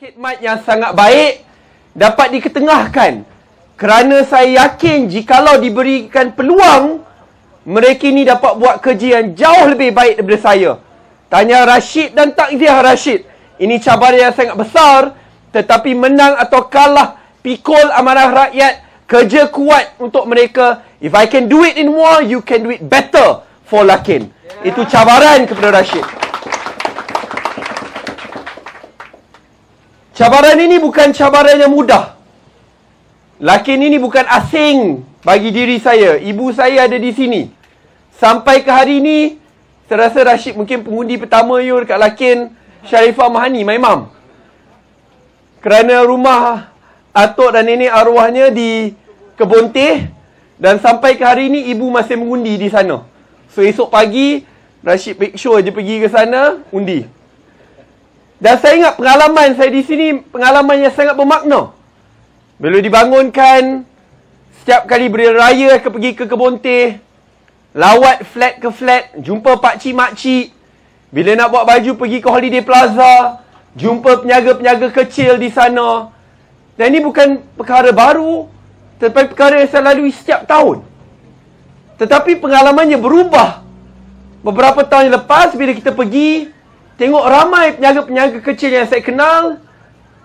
Khidmat yang sangat baik dapat diketengahkan kerana saya yakin jikalau diberikan peluang, mereka ni dapat buat kerja yang jauh lebih baik daripada saya. Tanya Rashid dan Takziah Rashid. Ini cabaran yang sangat besar, tetapi menang atau kalah pikul amarah rakyat, kerja kuat untuk mereka. If I can do it in more, you can do it better for Lakin. Itu cabaran kepada Rashid. Cabaran ini bukan cabaran yang mudah. Lakin ini bukan asing bagi diri saya. Ibu saya ada di sini. Sampai ke hari ini, saya rasa Rashid mungkin pengundi pertama you dekat Lakin, Sharifah Mahani, my mum. Kerana rumah atuk dan nenek arwahnya di Kebun Teh, dan sampai ke hari ini ibu masih mengundi di sana. So esok pagi Rashid make sure je pergi ke sana undi. Dan saya ingat pengalaman saya di sini, pengalaman yang sangat bermakna. Bila dibangunkan, setiap kali beri raya ke pergi ke Kebun Teh, lawat flat ke flat, jumpa pakcik makcik. Bila nak buat baju pergi ke Holiday Plaza, jumpa peniaga-peniaga kecil di sana. Dan ini bukan perkara baru, tetapi perkara yang saya lalui setiap tahun. Tetapi pengalamannya berubah. Beberapa tahun yang lepas bila kita pergi, tengok ramai peniaga-peniaga kecil yang saya kenal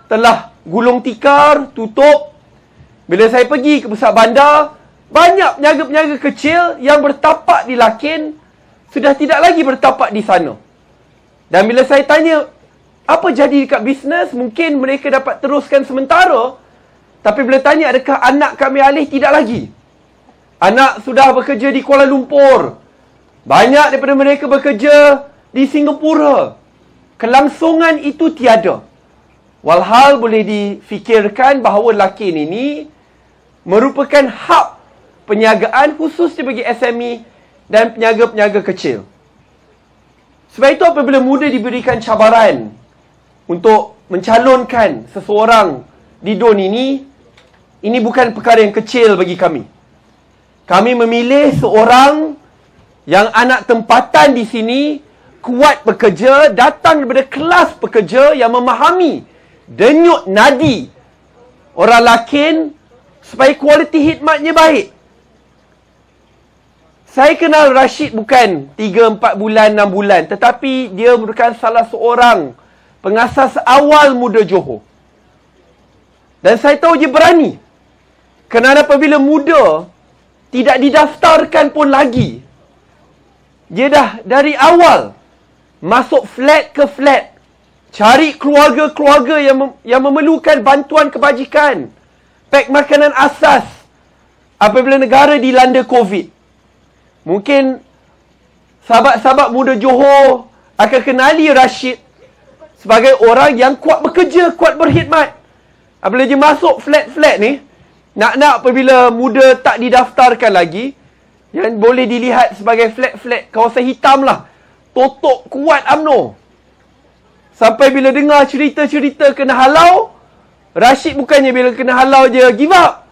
telah gulung tikar, tutup. Bila saya pergi ke pusat bandar, banyak peniaga-peniaga kecil yang bertapak di Lakin sudah tidak lagi bertapak di sana. Dan bila saya tanya, apa jadi dekat bisnes? Mungkin mereka dapat teruskan sementara. Tapi bila tanya, adakah anak kami alih? Tidak lagi. Anak sudah bekerja di Kuala Lumpur. Banyak daripada mereka bekerja di Singapura. Kelangsungan itu tiada. Walhal boleh difikirkan bahawa Lakin ini merupakan hub perniagaan khususnya bagi SME dan peniaga-peniaga kecil. Sebab itu apabila muda diberikan cabaran untuk mencalonkan seseorang di DUN ini bukan perkara yang kecil bagi kami. Kami memilih seorang yang anak tempatan di sini, kuat bekerja, datang daripada kelas pekerja yang memahami denyut nadi orang Lakin supaya kualiti khidmatnya baik. Saya kenal Rashid bukan 3-4 bulan, 6 bulan, tetapi dia merupakan salah seorang pengasas awal Muda Johor. Dan saya tahu dia berani. Kerana apabila muda tidak didaftarkan pun lagi, dia dah dari awal masuk flat ke flat, cari keluarga-keluarga yang memerlukan bantuan kebajikan, pack makanan asas apabila negara dilanda COVID. Mungkin sahabat-sahabat Muda Johor akan kenali Rashid sebagai orang yang kuat bekerja, kuat berkhidmat. Apabila dia masuk flat-flat ni, nak-nak apabila muda tak didaftarkan lagi, yang boleh dilihat sebagai flat-flat kawasan hitam lah, totok kuat UMNO. Sampai bila dengar cerita-cerita kena halau, Rashid bukannya bila kena halau je give up.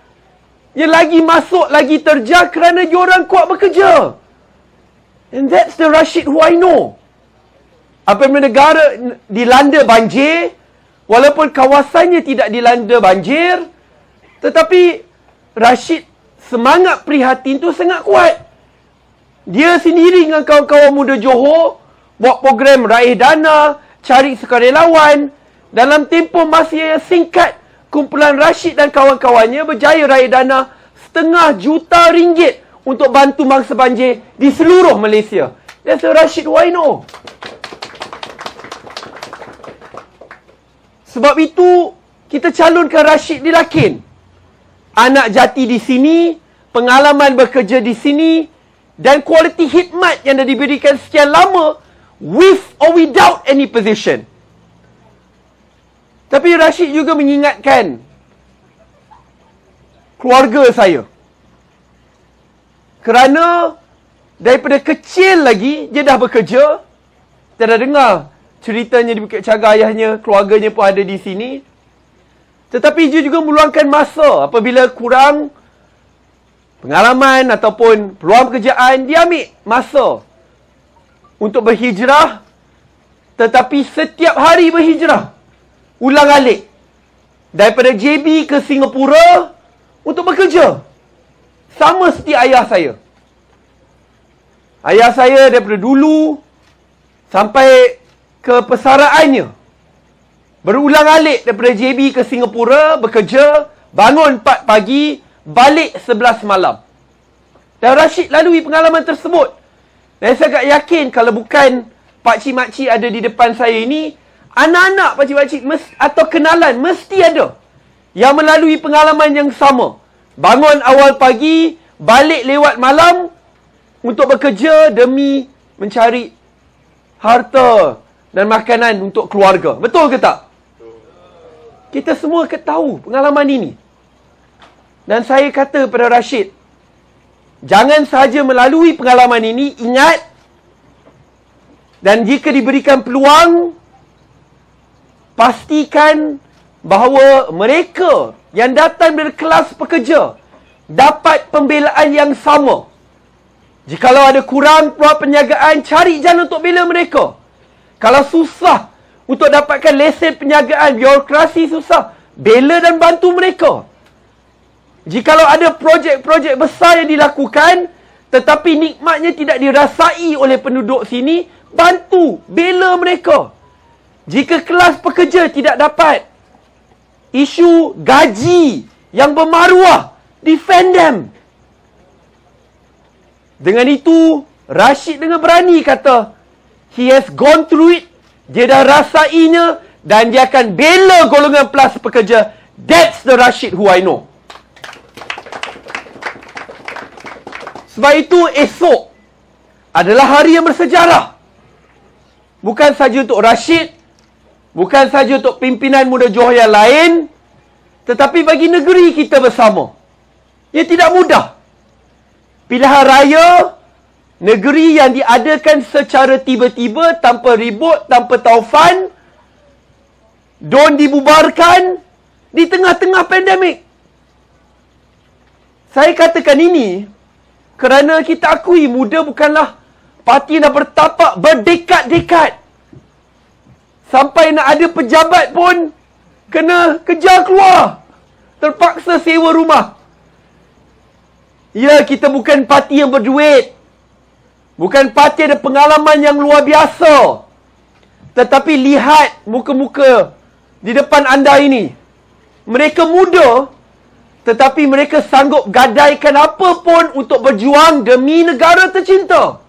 Dia lagi masuk, lagi terjah kerana dia orang kuat bekerja. And that's the Rashid who I know. Apabila negara dilanda banjir, walaupun kawasannya tidak dilanda banjir, tetapi Rashid semangat prihatin tu sangat kuat. Dia sendiri dengan kawan-kawan Muda Johor buat program raih dana, cari sukarelawan. Dalam tempoh masa yang singkat, kumpulan Rashid dan kawan-kawannya berjaya raih dana RM500,000 untuk bantu mangsa banjir di seluruh Malaysia. That's the Rashid who I know. Sebab itu, kita calonkan Rashid di Lakin. Anak jati di sini, pengalaman bekerja di sini, dan kualiti khidmat yang dah diberikan sekian lama, with or without any position. Tapi Rashid juga mengingatkan keluarga saya. Kerana daripada kecil lagi, dia dah bekerja. Kita dah dengar ceritanya di Bukit Cagar, ayahnya, keluarganya pun ada di sini. Tetapi dia juga meluangkan masa apabila kurang pengalaman ataupun peluang pekerjaan, dia ambil masa untuk berhijrah. Tetapi setiap hari berhijrah. ulang-alik daripada JB ke Singapura untuk bekerja. Sama seperti ayah saya. Ayah saya daripada dulu sampai ke persaraannya, berulang-alik daripada JB ke Singapura bekerja, bangun 4 pagi, balik 11 malam. Dan Rashid lalui pengalaman tersebut. Dan saya agak yakin kalau bukan pakcik-makcik ada di depan saya ini, anak-anak pakcik-makcik atau kenalan mesti ada yang melalui pengalaman yang sama. Bangun awal pagi, balik lewat malam untuk bekerja demi mencari harta dan makanan untuk keluarga. Betul ke tak? Kita semua tahu pengalaman ini. Dan saya kata kepada Rashid, jangan sahaja melalui pengalaman ini, ingat, dan jika diberikan peluang, pastikan bahawa mereka yang datang dari kelas pekerja dapat pembelaan yang sama. Jikalau ada kurang peluang penjagaan, cari jalan untuk bela mereka. Kalau susah untuk dapatkan lesen penjagaan, birokrasi susah, bela dan bantu mereka. Jikalau ada projek-projek besar yang dilakukan, tetapi nikmatnya tidak dirasai oleh penduduk sini, bantu, bela mereka. Jika kelas pekerja tidak dapat isu gaji yang bermaruah, defend them. Dengan itu, Rashid dengan berani kata, he has gone through it, dia dah rasainya, dan dia akan bela golongan kelas pekerja. That's the Rashid who I know. Sebab itu esok adalah hari yang bersejarah. Bukan saja untuk Rashid, bukan saja untuk pimpinan muda Johor yang lain, tetapi bagi negeri kita bersama. Ia tidak mudah. Pilihan raya, negeri yang diadakan secara tiba-tiba, tanpa ribut, tanpa taufan, don dibubarkan di tengah-tengah pandemik. Saya katakan ini kerana kita akui muda bukanlah parti yang dah bertapak berdekad-dekad. Sampai nak ada pejabat pun kena kejar keluar. Terpaksa sewa rumah. Ya, kita bukan parti yang berduit. Bukan parti ada pengalaman yang luar biasa. Tetapi lihat muka-muka di depan anda ini. Mereka muda, tetapi mereka sanggup gadaikan apa pun untuk berjuang demi negara tercinta.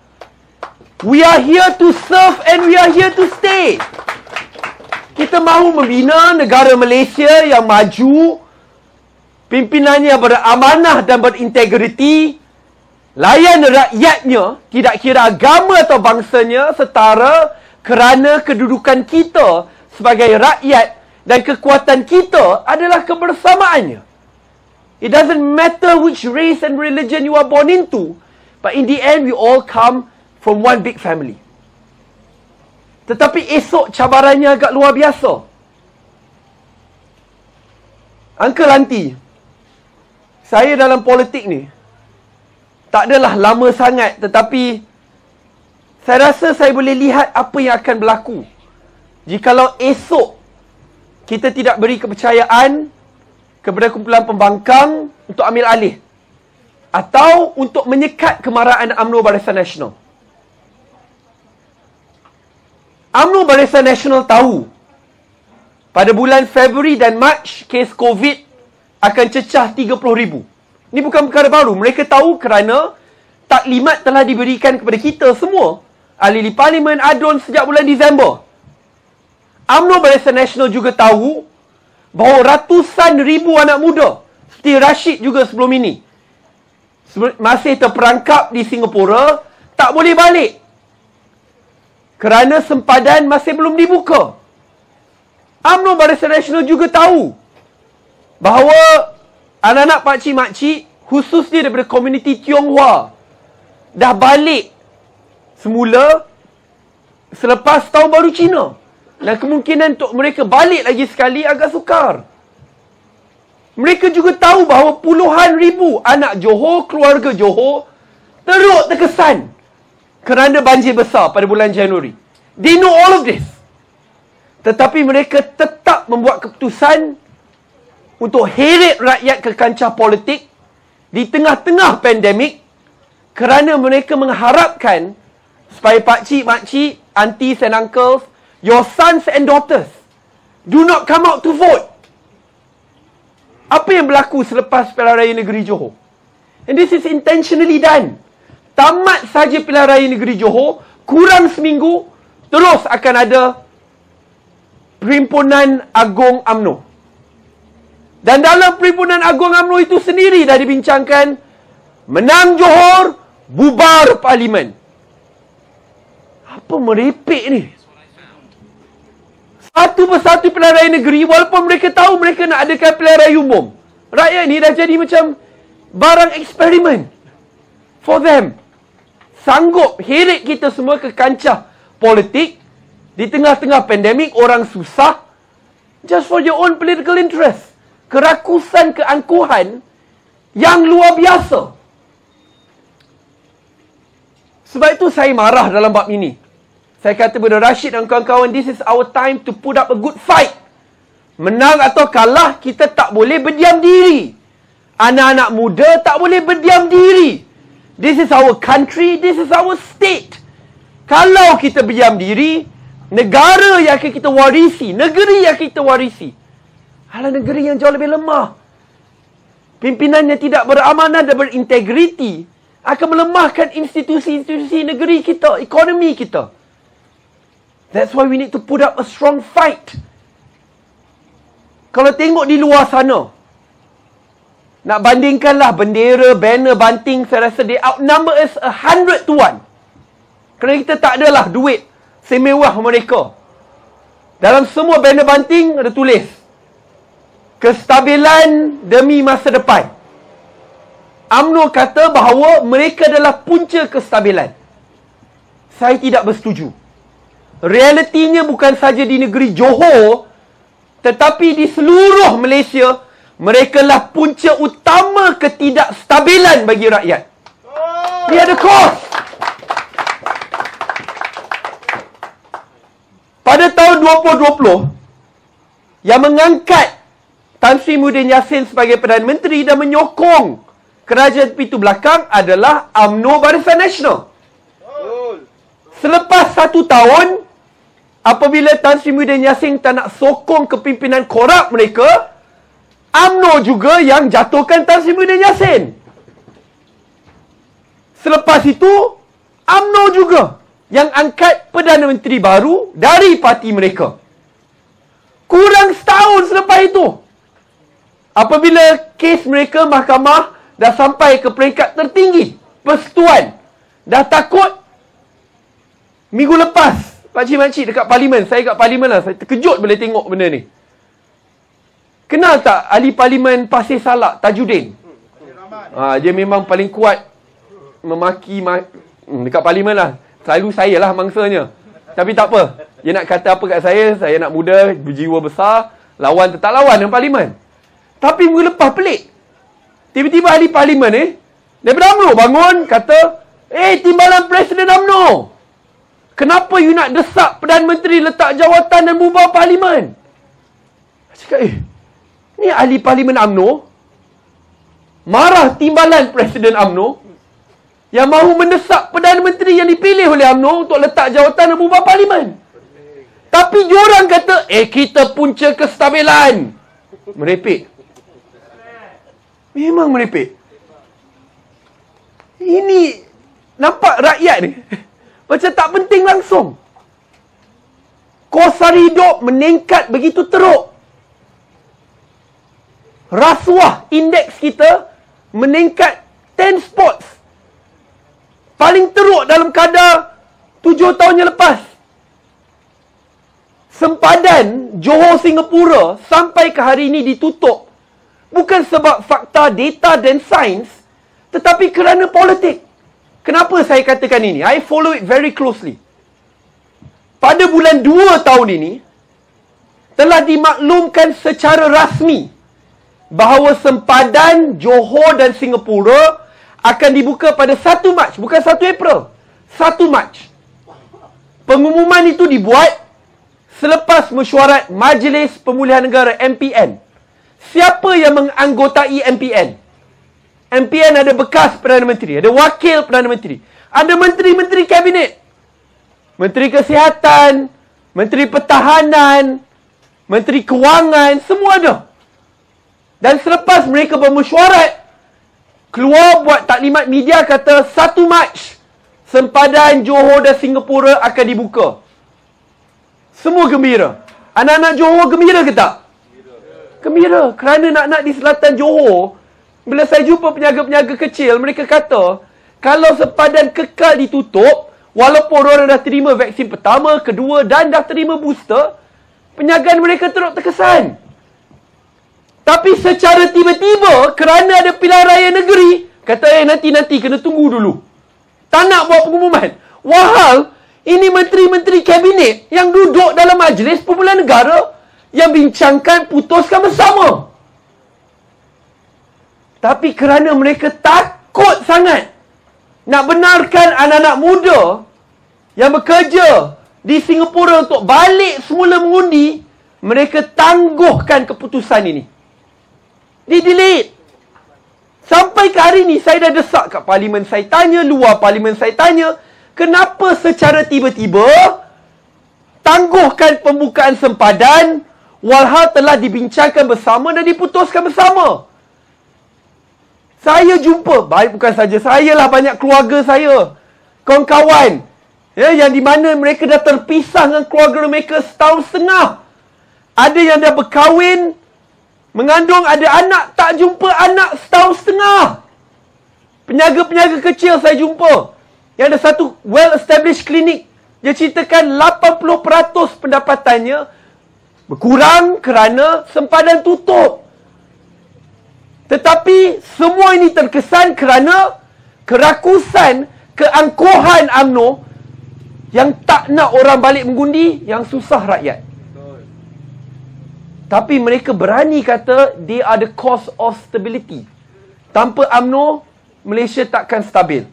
We are here to serve and we are here to stay. Kita mahu membina negara Malaysia yang maju, pimpinannya beramanah dan berintegriti, layan rakyatnya, tidak kira agama atau bangsanya, setara kerana kedudukan kita sebagai rakyat dan kekuatan kita adalah kebersamaannya. It doesn't matter which race and religion you are born into, but in the end we all come from one big family. Tetapi esok cabarannya agak luar biasa. Uncle Auntie, saya dalam politik ni tak adalah lama sangat, tetapi saya rasa saya boleh lihat apa yang akan berlaku jikalau esok kita tidak beri kepercayaan kepada kumpulan pembangkang untuk ambil alih atau untuk menyekat kemarahan UMNO Barisan Nasional. UMNO Barisan Nasional tahu pada bulan Februari dan Mac kes COVID akan cecah 30,000. Ini bukan perkara baru. Mereka tahu kerana taklimat telah diberikan kepada kita semua, ahli parlimen, ADUN, sejak bulan Disember. UMNO Barisan Nasional juga tahu bahawa ratusan ribu anak muda seperti Rashid juga sebelum ini masih terperangkap di Singapura, tak boleh balik kerana sempadan masih belum dibuka. UMNO Barisan Nasional juga tahu bahawa anak-anak pakcik-makcik, khususnya daripada komuniti Tionghoa, dah balik semula selepas tahun baru Cina. Dan kemungkinan untuk mereka balik lagi sekali agak sukar. Mereka juga tahu bahawa puluhan ribu anak Johor, keluarga Johor, teruk terkesan kerana banjir besar pada bulan Januari. They know all of this. Tetapi mereka tetap membuat keputusan untuk heret rakyat ke kancah politik di tengah-tengah pandemik kerana mereka mengharapkan supaya pakcik, makcik, aunties and uncles, your sons and daughters do not come out to vote. Apa yang berlaku selepas Pilihan Raya Negeri Johor? And this is intentionally done. Tamat saja Pilihan Raya Negeri Johor, kurang seminggu, terus akan ada Perhimpunan Agung UMNO. Dan dalam Perhimpunan Agung UMNO itu sendiri dah dibincangkan, menang Johor, bubar Parlimen. Apa merepek ni? Satu persatu pilihan raya negeri, walaupun mereka tahu mereka nak adakan pilihan raya umum, rakyat ni dah jadi macam barang eksperimen for them. Sanggup heret kita semua ke kancah politik di tengah-tengah pandemik, orang susah, just for your own political interest. Kerakusan, keangkuhan yang luar biasa. Sebab itu saya marah dalam bab ini. Saya kata kepada Rashid dan kawan-kawan, this is our time to put up a good fight. Menang atau kalah, kita tak boleh berdiam diri. Anak-anak muda tak boleh berdiam diri. This is our country, this is our state. Kalau kita berdiam diri, negara yang akan kita warisi, negeri yang kita warisi, adalah negeri yang jauh lebih lemah. Pimpinan yang tidak beramanah dan berintegriti akan melemahkan institusi-institusi negeri kita, ekonomi kita. That's why we need to put up a strong fight. Kalau tengok di luar sana, nak bandingkanlah bendera, banner, banting, saya rasa they outnumber us 100 to 1. Kerana kita tak adalah duit semewah mereka. Dalam semua banner banting ada tulis, kestabilan demi masa depan. UMNO kata bahawa mereka adalah punca kestabilan. Saya tidak bersetuju. Realitinya bukan saja di negeri Johor, tetapi di seluruh Malaysia, mereka lah punca utama ketidakstabilan bagi rakyat. Dia ada kos. Pada tahun 2020, yang mengangkat Tan Sri Muhyiddin Yassin sebagai Perdana Menteri dan menyokong kerajaan pintu belakang adalah UMNO Barisan Nasional. Selepas 1 tahun, apabila Tan Sri Muhyiddin Yassin tak nak sokong kepimpinan korup mereka, UMNO juga yang jatuhkan Tan Sri Muhyiddin Yassin. Selepas itu, UMNO juga yang angkat Perdana Menteri baru dari parti mereka. Kurang setahun selepas itu, apabila kes mereka mahkamah dah sampai ke peringkat tertinggi, persekutuan, dah takut. Minggu lepas, pakcik-makcik dekat parlimen, saya kat parlimen lah, saya terkejut boleh tengok benda ni. Kenal tak ahli parlimen Pasir Salak, Tajuddin? Dia memang paling kuat memaki dekat parlimen lah. Selalu saya lah mangsanya. Tapi tak apa, dia nak kata apa kat saya nak muda, berjiwa besar, lawan tetap lawan dalam parlimen. Tapi minggu lepas pelik, tiba-tiba ahli parlimen daripada UMNO bangun kata, timbalan Presiden UMNO, kenapa you nak desak Perdana Menteri letak jawatan dan bubar parlimen? Saya cakap, ni ahli parlimen UMNO marah timbalan Presiden UMNO yang mahu mendesak Perdana Menteri yang dipilih oleh UMNO untuk letak jawatan dan bubar parlimen. Tapi diorang kata, kita punca kestabilan. Merepek. Memang merepek. Ini nampak rakyat ni macam tak penting langsung. Kos sara hidup meningkat begitu teruk. Rasuah indeks kita meningkat 10 spots. Paling teruk dalam kadar 7 tahun yang lepas. Sempadan Johor Singapura sampai ke hari ini ditutup. Bukan sebab fakta, data dan sains, tetapi kerana politik. Kenapa saya katakan ini? I follow it very closely. Pada bulan 2 tahun ini, telah dimaklumkan secara rasmi bahawa sempadan Johor dan Singapura akan dibuka pada 1 Mac, bukan 1 April. 1 Mac. Pengumuman itu dibuat selepas mesyuarat Majlis Pemulihan Negara MPN, siapa yang menganggotai MPN? MPN ada bekas Perdana Menteri, ada wakil Perdana Menteri, ada menteri-menteri kabinet, Menteri Kesihatan, Menteri Pertahanan, Menteri Kewangan, semua ada. Dan selepas mereka bermesyuarat, keluar buat taklimat media kata 1 Mac sempadan Johor dan Singapura akan dibuka. Semua gembira. Anak-anak Johor gembira ke tak? Gembira. Kerana nak-nak di selatan Johor, bila saya jumpa peniaga-peniaga kecil, mereka kata, kalau sempadan kekal ditutup, walaupun orang dah terima vaksin pertama, kedua dan dah terima booster, perniagaan mereka teruk terkesan. Tapi secara tiba-tiba, kerana ada pilihan raya negeri, kata, nanti kena tunggu dulu. Tak nak buat pengumuman. Wahal, ini menteri-menteri kabinet yang duduk dalam Majlis Pemulihan Negara yang bincangkan, putuskan bersama. Tapi kerana mereka takut sangat nak benarkan anak-anak muda yang bekerja di Singapura untuk balik semula mengundi, mereka tangguhkan keputusan ini. Di-delete. Sampai ke hari ni, saya dah desak kat parlimen saya tanya, luar parlimen saya tanya, kenapa secara tiba-tiba tangguhkan pembukaan sempadan walhal telah dibincangkan bersama dan diputuskan bersama. Saya jumpa, baik bukan saja saya lah, banyak keluarga saya, kawan-kawan, yang di mana mereka dah terpisah dengan keluarga mereka setahun setengah. Ada yang dah berkahwin, mengandung, ada anak, tak jumpa anak setahun setengah. Peniaga-peniaga kecil saya jumpa, yang ada satu well-established klinik, dia ceritakan 80% pendapatannya berkurang kerana sempadan tutup. Tetapi semua ini terkesan kerana kerakusan, keangkuhan UMNO yang tak nak orang balik mengundi, yang susah rakyat. Tapi mereka berani kata they are the cause of stability. Tanpa UMNO, Malaysia takkan stabil.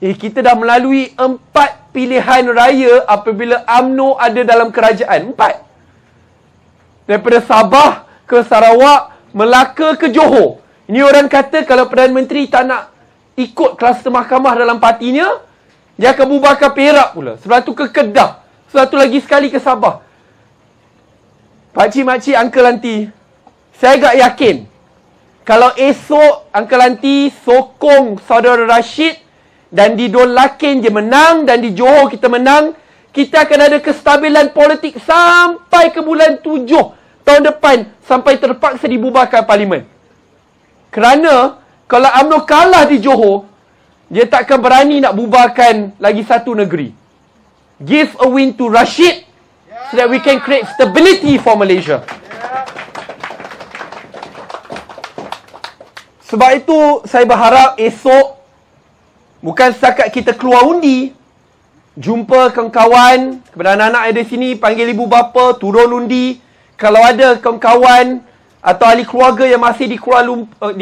Kita dah melalui 4 pilihan raya apabila UMNO ada dalam kerajaan. 4. Daripada Sabah ke Sarawak, Melaka ke Johor. Ini orang kata kalau Perdana Menteri tak nak ikut kluster mahkamah dalam partinya, dia akan bubarkan Perak pula. Sebelah tu ke Kedah. Sebelah tu lagi sekali ke Sabah. Pakcik, makcik, uncle, aunty, saya agak yakin kalau esok uncle, aunty sokong saudara Rashid dan di Don Lakin dia menang dan di Johor kita menang, kita akan ada kestabilan politik sampai ke bulan 7 tahun depan, sampai terpaksa dibubarkan parlimen. Kerana kalau UMNO kalah di Johor, dia takkan berani nak bubarkan lagi satu negeri. Give a win to Rashid so that we can create stability for Malaysia. Sebab itu saya berharap esok bukan setakat kita keluar undi, jumpa kawan-kawan, kepada anak-anak ada di sini, panggil ibu bapa, turun undi. Kalau ada kawan-kawan atau ahli keluarga yang masih di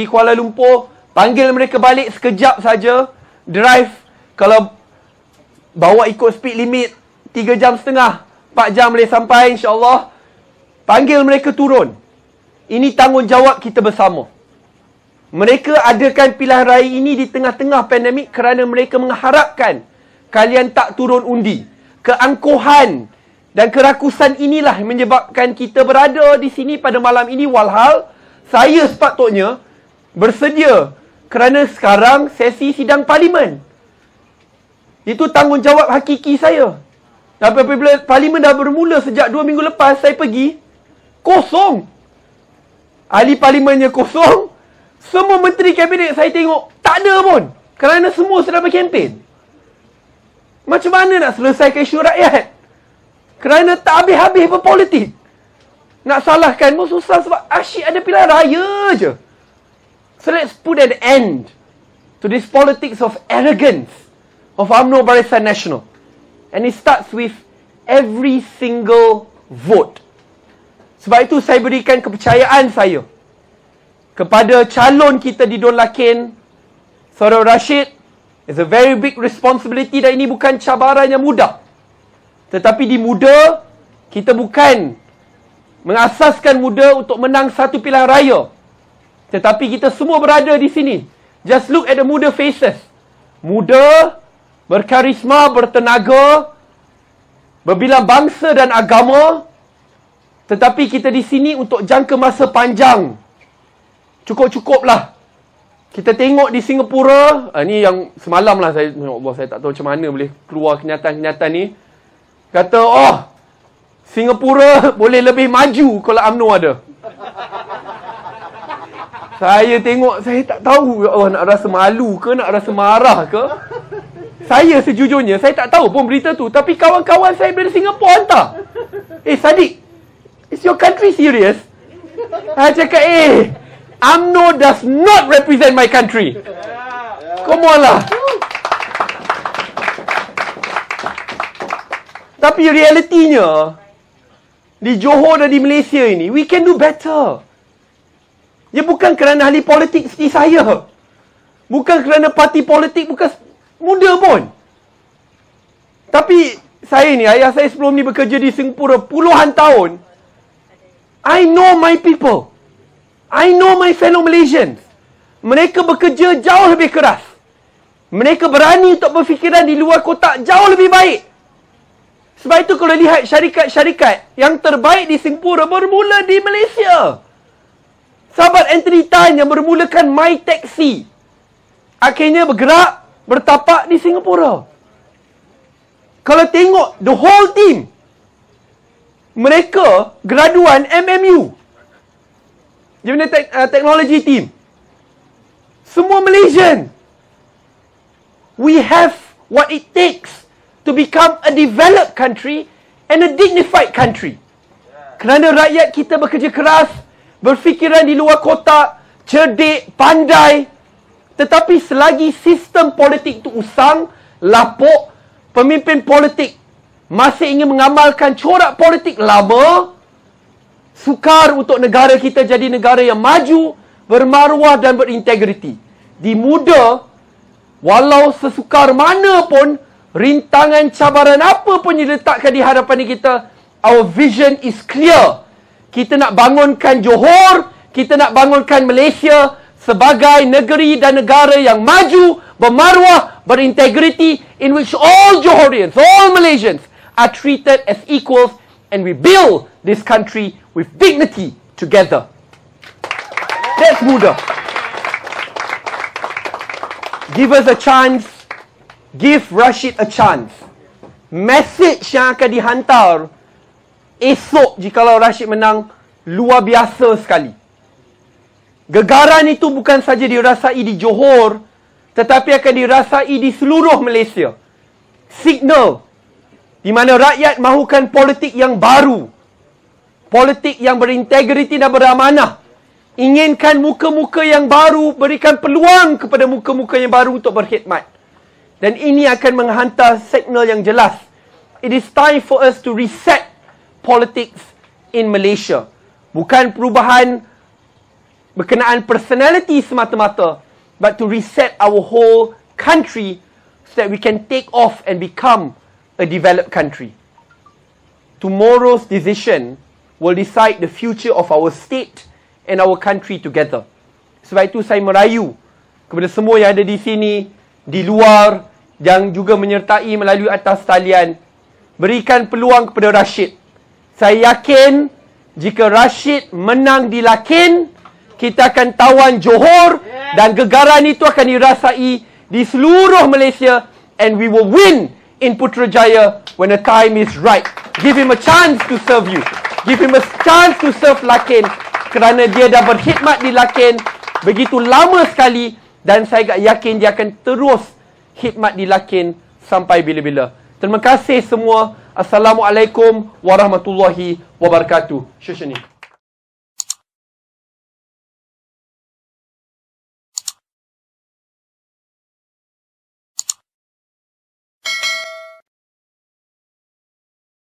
Kuala Lumpur, panggil mereka balik sekejap saja. Drive, kalau bawa ikut speed limit 3 jam setengah, 4 jam boleh sampai insyaAllah. Panggil mereka turun. Ini tanggungjawab kita bersama. Mereka adakan pilihan raya ini di tengah-tengah pandemik kerana mereka mengharapkan kalian tak turun undi. Keangkuhan dan kerakusan inilah yang menyebabkan kita berada di sini pada malam ini, walhal saya sepatutnya bersedia kerana sekarang sesi sidang parlimen. Itu tanggungjawab hakiki saya. Dan apabila parlimen dah bermula sejak 2 minggu lepas, saya pergi, kosong. Ahli parlimennya kosong. Semua menteri kabinet saya tengok, tak ada pun. Kerana semua sedang berkempen. Macam mana nak selesaikan isu rakyat? Kerana tak habis-habis berpolitik. Nak salahkan pun susah sebab asyik ada pilihan raya je. So let's put an end to this politics of arrogance of UMNO Barisan Nasional. And it starts with every single vote. Sebab itu saya berikan kepercayaan saya kepada calon kita di Don Lakin, Saudara Rashid. It's a very big responsibility dan ini bukan cabaran yang mudah. Tetapi di muda, Kita bukan mengasaskan muda untuk menang satu pilihan raya. Tetapi kita semua berada di sini. Just look at the muda faces. Muda, berkarisma, bertenaga, berbilang bangsa dan agama. Tetapi kita di sini untuk jangka masa panjang. Cukup-cukuplah. Kita tengok di Singapura, ni yang semalam lah saya, ya Allah, saya tak tahu macam mana boleh keluar kenyataan-kenyataan ni. Kata, Singapura boleh lebih maju kalau UMNO ada. Saya tengok, saya tak tahu, ya Allah, nak rasa malu ke, nak rasa marah ke. Saya sejujurnya, saya tak tahu pun berita tu. Tapi kawan-kawan saya dari Singapura hantar. Sadiq, is your country serious? Saya cakap, UMNO does not represent my country. Come on lah. Tapi realitinya, di Johor dan di Malaysia ini, we can do better. Dia bukan kerana ahli politik seperti saya. Bukan kerana parti politik, bukan muda pun. Tapi saya ni, ayah saya sebelum ni bekerja di Singapura puluhan tahun. I know my people. I know my fellow Malaysians. Mereka bekerja jauh lebih keras. Mereka berani untuk berfikiran di luar kotak jauh lebih baik. Sebab itu kalau lihat syarikat-syarikat yang terbaik di Singapura bermula di Malaysia. Sahabat Anthony Tan yang bermulakan My Taxi, akhirnya bergerak, bertapak di Singapura. Kalau tengok the whole team, mereka graduan MMU. Dia punya technology team. Semua Malaysian. We have what it takes to become a developed country and a dignified country. Kerana rakyat kita bekerja keras, berfikiran di luar kotak, cerdik, pandai. Tetapi selagi sistem politik itu usang, lapuk, pemimpin politik masih ingin mengamalkan corak politik lama, sukar untuk negara kita jadi negara yang maju, bermaruah dan berintegriti. Di muda, walau sesukar mana pun, rintangan cabaran apa pun yang diletakkan di hadapan kita, our vision is clear. Kita nak bangunkan Johor, kita nak bangunkan Malaysia sebagai negeri dan negara yang maju, bermaruah, berintegriti, in which all Johorians, all Malaysians are treated as equals, and we build this country with dignity together. That's muda. Give us a chance. Give Rashid a chance. Message yang akan dihantar esok jikalau Rashid menang luar biasa sekali. Gegaran itu bukan saja dirasai di Johor, tetapi akan dirasai di seluruh Malaysia. Signal di mana rakyat mahukan politik yang baru, politik yang berintegriti dan beramanah. Inginkan muka-muka yang baru, berikan peluang kepada muka-muka yang baru untuk berkhidmat. Dan ini akan menghantar signal yang jelas. It is time for us to reset politics in Malaysia. Bukan perubahan berkenaan personality semata-mata, but to reset our whole country so that we can take off and become a developed country. Tomorrow's decision will decide the future of our state and our country together. Sebab itu saya merayu kepada semua yang ada di sini, di luar, yang juga menyertai melalui atas talian, berikan peluang kepada Rashid. Saya yakin jika Rashid menang di Lakin, kita akan tawan Johor dan gegaran itu akan dirasai di seluruh Malaysia, and we will win in Putrajaya when the time is right. Give him a chance to serve you. Give him a chance to serve Lakin, kerana dia dah berkhidmat di Lakin begitu lama sekali, dan saya yakin dia akan terus khidmat di Lakin sampai bila-bila. Terima kasih semua. Assalamualaikum warahmatullahi wabarakatuh. Syushani.